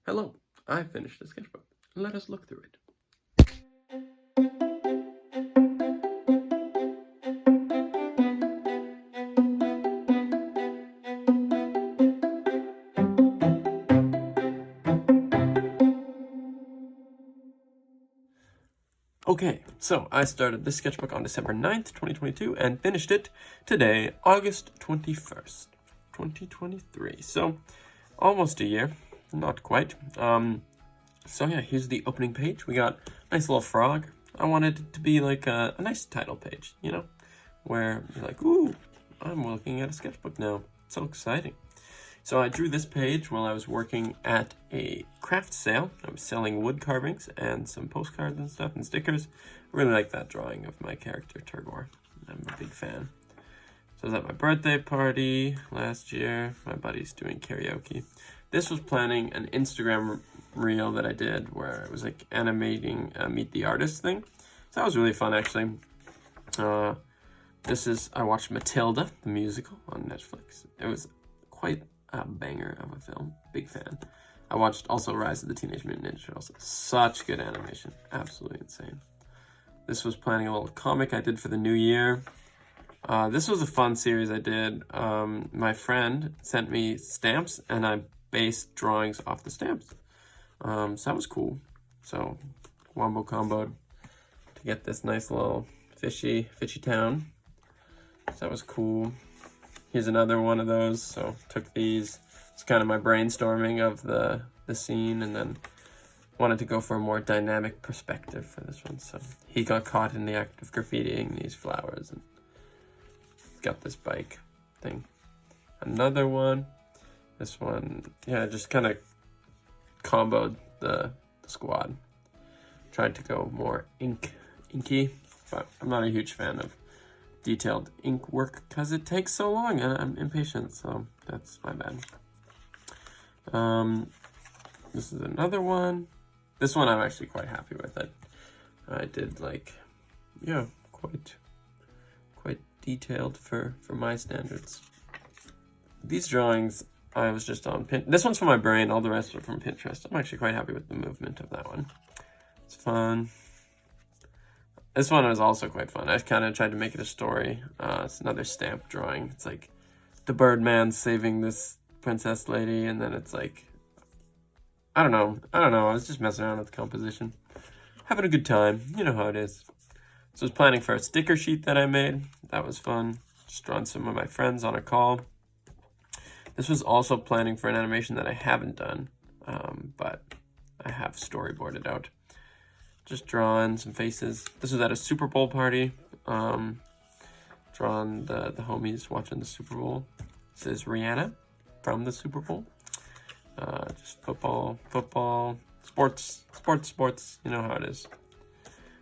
Hello, I finished the sketchbook. Let us look through it. Okay, so I started this sketchbook on December 9th, 2022, and finished it today, August 21st, 2023. So, almost a year. Not quite. So yeah, here's the opening page. We got a nice little frog. I wanted it to be like a nice title page, you know? Where you're like, ooh, I'm looking at a sketchbook now. It's so exciting. So I drew this page while I was working at a craft sale. I was selling wood carvings and some postcards and stuff and stickers. I really like that drawing of my character, Turgor. I'm a big fan. So I was at my birthday party last year. My buddy's doing karaoke. This was planning an Instagram reel that I did where it was like animating a Meet the Artist thing. So that was really fun, actually. I watched Matilda, the musical, on Netflix. It was quite a banger of a film. Big fan. I watched also Rise of the Teenage Mutant Ninja Turtles. Such good animation. Absolutely insane. This was planning a little comic I did for the new year. This was a fun series I did. My friend sent me stamps and I based drawings off the stamps. So that was cool. So wombo comboed to get this nice little fishy town. So that was cool. Here's another one of those. So took these. It's kind of my brainstorming of the scene, and then wanted to go for a more dynamic perspective for this one. So he got caught in the act of graffitiing these flowers and got this bike thing. Another one. This one, yeah, just kind of comboed the squad. Tried to go more inky, but I'm not a huge fan of detailed ink work because it takes so long and I'm impatient, so that's my bad. This is another one. This one I'm actually quite happy with it. I did like, yeah, quite detailed for my standards. These drawings I was just on Pinterest. This one's from my brain, all the rest are from Pinterest. I'm actually quite happy with the movement of that one. It's fun. This one was also quite fun. I kind of tried to make it a story. It's another stamp drawing. It's like the Birdman saving this princess lady, and then it's like, I don't know. I was just messing around with the composition. Having a good time. You know how it is. So I was planning for a sticker sheet that I made. That was fun. Just drawing some of my friends on a call. This was also planning for an animation that I haven't done, but I have storyboarded out. Just drawing some faces. This was at a Super Bowl party. Drawing the homies watching the Super Bowl. This is Rihanna from the Super Bowl. Just football, sports. You know how it is.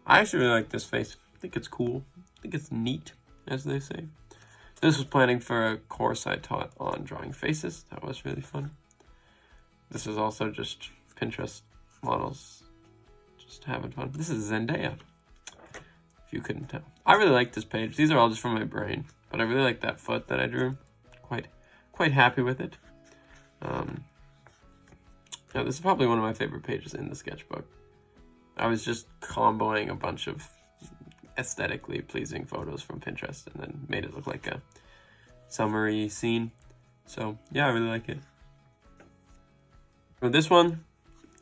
I actually really like this face. I think it's cool. I think it's neat, as they say. This was planning for a course I taught on drawing faces. That was really fun. This is also just Pinterest models. Just having fun. This is Zendaya, if you couldn't tell. I really like this page. These are all just from my brain, but I really like that foot that I drew. Quite happy with it. Yeah, this is probably one of my favorite pages in the sketchbook. I was just comboing a bunch of aesthetically pleasing photos from Pinterest and then made it look like a summery scene. So yeah, I really like it. For this one,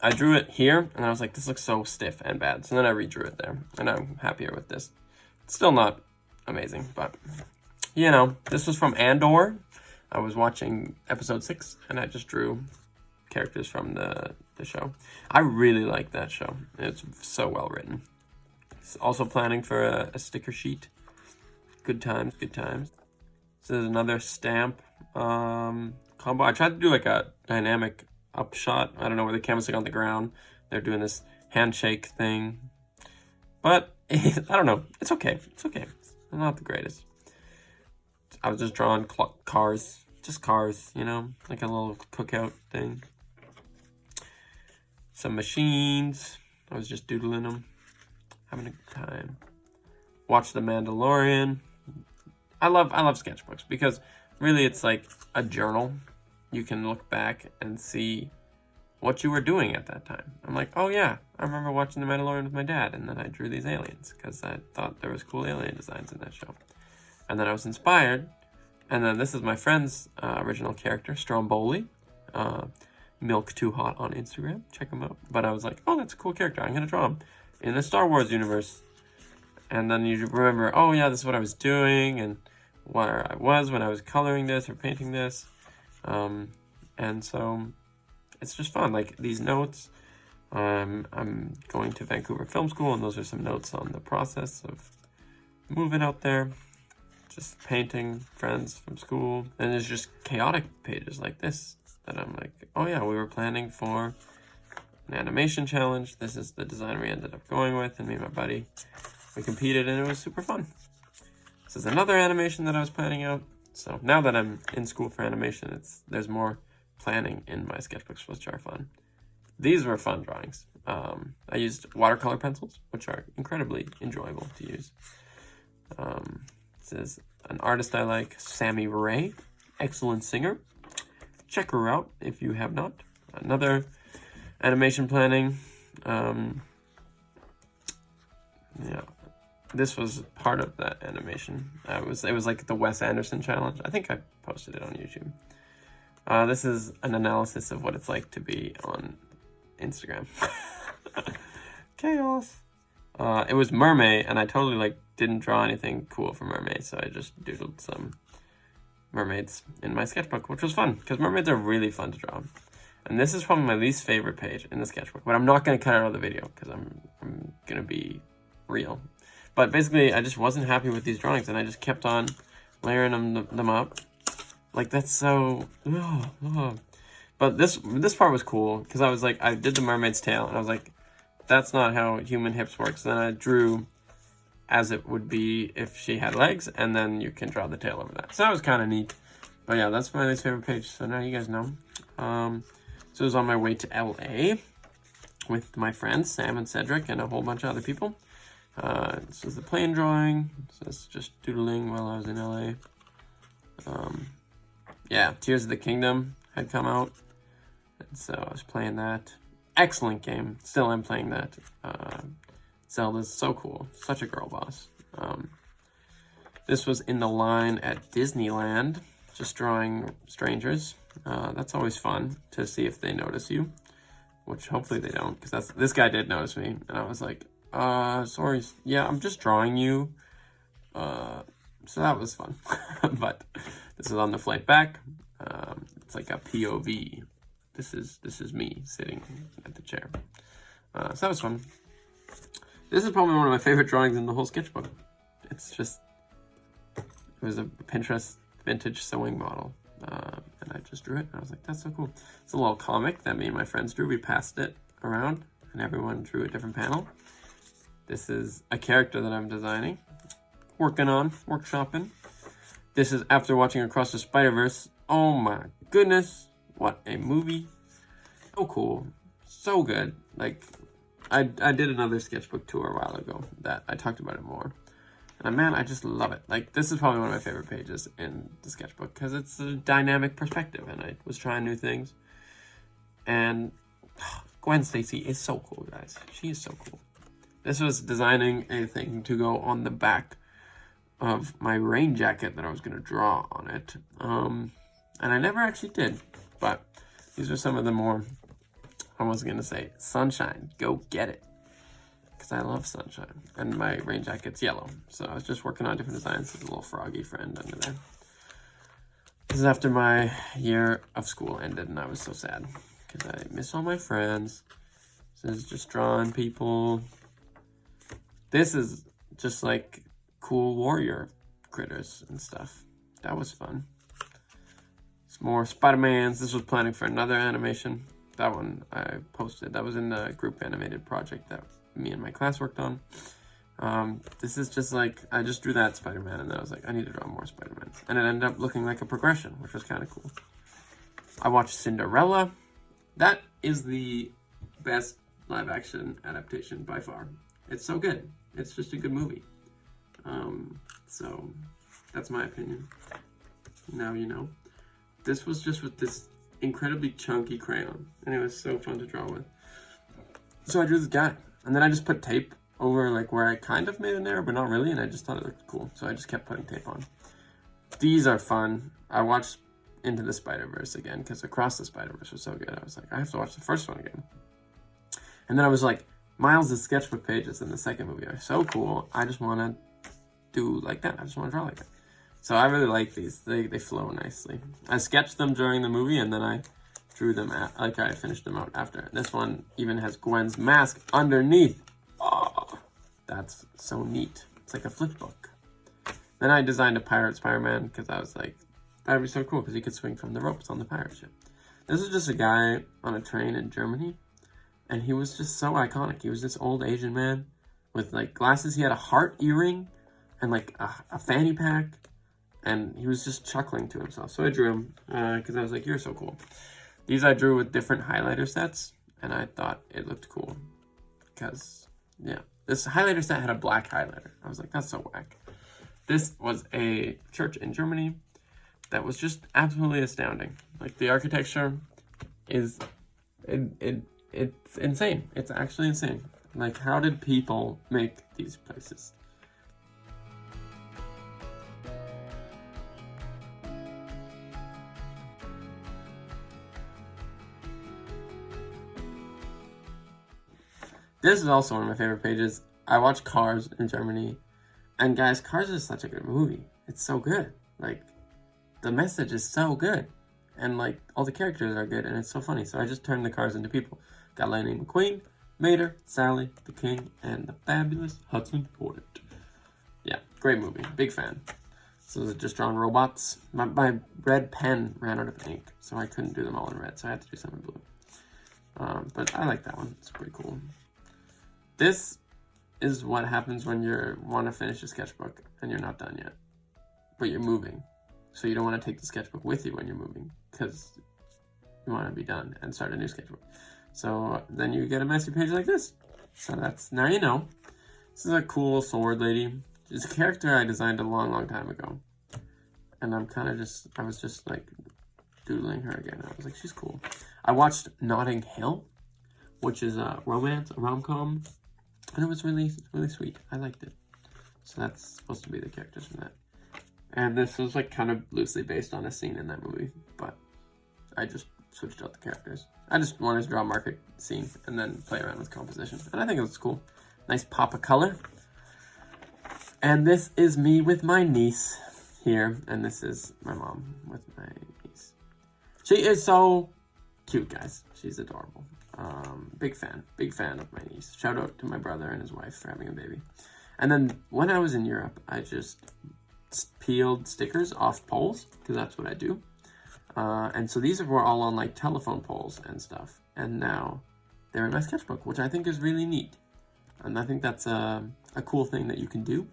I drew it here and I was like, this looks so stiff and bad. So then I redrew it there and I'm happier with this. It's still not amazing, but you know, this was from Andor. I was watching episode 6 and I just drew characters from the show. I really like that show. It's so well written. Also planning for a sticker sheet. Good times. This is another stamp combo. I tried to do like a dynamic upshot. I don't know where the camera's like on the ground. They're doing this handshake thing. But I don't know. It's okay. It's not the greatest. I was just drawing cars. Just cars, you know? Like a little cookout thing. Some machines. I was just doodling them. Having a good time. Watch The Mandalorian. I love sketchbooks because really it's like a journal. You can look back and see what you were doing at that time. I'm like, oh yeah, I remember watching The Mandalorian with my dad, and then I drew these aliens because I thought there was cool alien designs in that show. And then I was inspired, and then this is my friend's original character, Stromboli, Milk Too Hot on Instagram. Check him out. But I was like, oh, that's a cool character. I'm gonna draw him in the Star Wars universe. And then you remember, oh yeah, this is what I was doing, and where I was when I was coloring this or painting this. And so it's just fun. Like these notes, I'm going to Vancouver Film School, and those are some notes on the process of moving out there, just painting friends from school. And there's just chaotic pages like this that I'm like, oh yeah, we were planning for an animation challenge. This is the design we ended up going with, and me and my buddy, we competed, and it was super fun. This is another animation that I was planning out. So now that I'm in school for animation, there's more planning in my sketchbooks, which are fun. These were fun drawings. I used watercolor pencils, which are incredibly enjoyable to use. This is an artist I like, Sammy Ray, excellent singer. Check her out if you have not. Another animation planning. Yeah, this was part of that animation. It was like the Wes Anderson challenge. I think I posted it on YouTube. This is an analysis of what it's like to be on Instagram. Chaos. It was mermaid, and I totally didn't draw anything cool for mermaid, so I just doodled some mermaids in my sketchbook, which was fun because mermaids are really fun to draw. And this is probably my least favorite page in the sketchbook, but I'm not going to cut it out of the video because I'm going to be real. But basically, I just wasn't happy with these drawings, and I just kept on layering them up. Like, that's so... But this part was cool, because I was like, I did the mermaid's tail, and I was like, that's not how human hips work. So then I drew as it would be if she had legs, and then you can draw the tail over that. So that was kind of neat. But yeah, that's my least favorite page, so now you guys know. So I was on my way to LA with my friends, Sam and Cedric, and a whole bunch of other people. This is the plane drawing. This is just doodling while I was in LA. Yeah, Tears of the Kingdom had come out, and so I was playing that. Excellent game. Still am playing that. Zelda's so cool. Such a girl boss. This was in the line at Disneyland, just drawing strangers. That's always fun to see if they notice you, which hopefully they don't, because this guy did notice me, and I was like, sorry, yeah, I'm just drawing you. So that was fun. But this is on the flight back. It's like a POV. This is me sitting at the chair. So that was fun. This is probably one of my favorite drawings in the whole sketchbook. It's just, it was a Pinterest vintage sewing model. And I just drew it, and I was like, that's so cool. It's a little comic that me and my friends drew. We passed it around, and everyone drew a different panel. This is a character that I'm designing, workshopping. This is after watching Across the Spiderverse. Oh my goodness, what a movie. So cool, so good. Like, I did another sketchbook tour a while ago that I talked about it more. And man, I just love it. Like, this is probably one of my favorite pages in the sketchbook because it's a dynamic perspective, and I was trying new things. And Gwen Stacy is so cool, guys. She is so cool. This was designing a thing to go on the back of my rain jacket that I was going to draw on it. And I never actually did, but these are some of the more, I was going to say, sunshine, go get it. Because I love sunshine, and my rain jacket's yellow. So I was just working on different designs. There's a little froggy friend under there. This is after my year of school ended, and I was so sad because I miss all my friends. This is just drawing people. This is just like cool warrior critters and stuff. That was fun. Some more Spider-Mans. This was planning for another animation. That one I posted. That was in the group animated project that me and my class worked on. This is just like, I just drew that Spider-Man, and then I was like, I need to draw more Spider-Man. And it ended up looking like a progression, which was kind of cool. I watched Cinderella. That is the best live action adaptation by far. It's so good. It's just a good movie. So that's my opinion. Now you know. This was just with this incredibly chunky crayon, and it was so fun to draw with. So I drew this guy, and then I just put tape over like where I kind of made an error, but not really, and I just thought it looked cool, so I just kept putting tape on. These are fun. I watched Into the Spider-Verse again, because Across the Spider-Verse was so good. I was like, I have to watch the first one again. And then I was like, Miles' sketchbook pages in the second movie are so cool. I just want to do like that. I just want to draw like that. So I really like these. They flow nicely. I sketched them during the movie, and then I drew them out, like I finished them out after. This one even has Gwen's mask underneath. Oh, that's so neat. It's like a flip book. Then I designed a pirate Spider-Man, because I was like, that'd be so cool, because he could swing from the ropes on the pirate ship. This is just a guy on a train in Germany, and he was just so iconic. He was this old Asian man with like glasses. He had a heart earring and like a fanny pack, and he was just chuckling to himself. So I drew him because I was like, you're so cool. These I drew with different highlighter sets, and I thought it looked cool because, yeah, this highlighter set had a black highlighter. I was like, that's so whack. This was a church in Germany that was just absolutely astounding. Like, the architecture is, it's insane. It's actually insane. Like, how did people make these places? This is also one of my favorite pages. I watched CaRs in Germany. And guys, CaRs is such a good movie. It's so good. Like, the message is so good. And like, all the characters are good, and it's so funny. So I just turned the CaRs into people. Got Lightning McQueen, Mater, Sally, the King, and the fabulous Hudson Hornet. Yeah, great movie. Big fan. So just drawing robots. My red pen ran out of ink, so I couldn't do them all in red. So I had to do some in blue. But I like that one. It's pretty cool. This is what happens when you want to finish a sketchbook and you're not done yet, but you're moving. So you don't want to take the sketchbook with you when you're moving, because you want to be done and start a new sketchbook. So then you get a messy page like this. So that's, now you know. This is a cool sword lady. It's a character I designed a long time ago. And I'm kind of just, I was just like doodling her again. I was like, she's cool. I watched Notting Hill, which is a romance, a rom-com. And it was really sweet. I liked it. So that's supposed to be the characters from that. And this was like kind of loosely based on a scene in that movie, but I just switched out the characters. I just wanted to draw a market scene and then play around with composition. And I think it was cool. Nice pop of color. And this is me with my niece here. And this is my mom with my niece. She is so cute, guys. She's adorable. Big fan of my niece. Shout out to my brother and his wife for having a baby. And then when I was in Europe, I just peeled stickers off poles, because that's what I do. And so these were all on like telephone poles and stuff. And now they're in my sketchbook, which I think is really neat. And I think that's a cool thing that you can do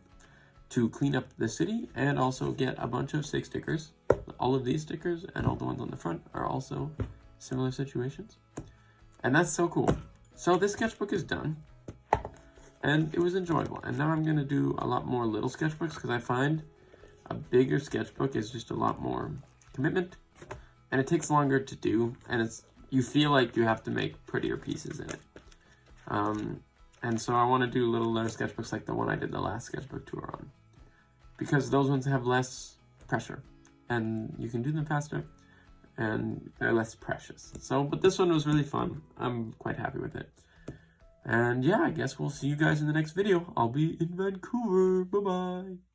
to clean up the city and also get a bunch of stick stickers. All of these stickers and all the ones on the front are also similar situations. And that's so cool. So this sketchbook is done, and it was enjoyable. And now I'm gonna do a lot more little sketchbooks, because I find a bigger sketchbook is just a lot more commitment, and it takes longer to do, and you feel like you have to make prettier pieces in it. And so I want to do little sketchbooks like the one I did the last sketchbook tour on, because those ones have less pressure, and you can do them faster, and they're less precious. So, but this one was really fun. I'm quite happy with it. And yeah, I guess we'll see you guys in the next video. I'll be in Vancouver. Bye-bye.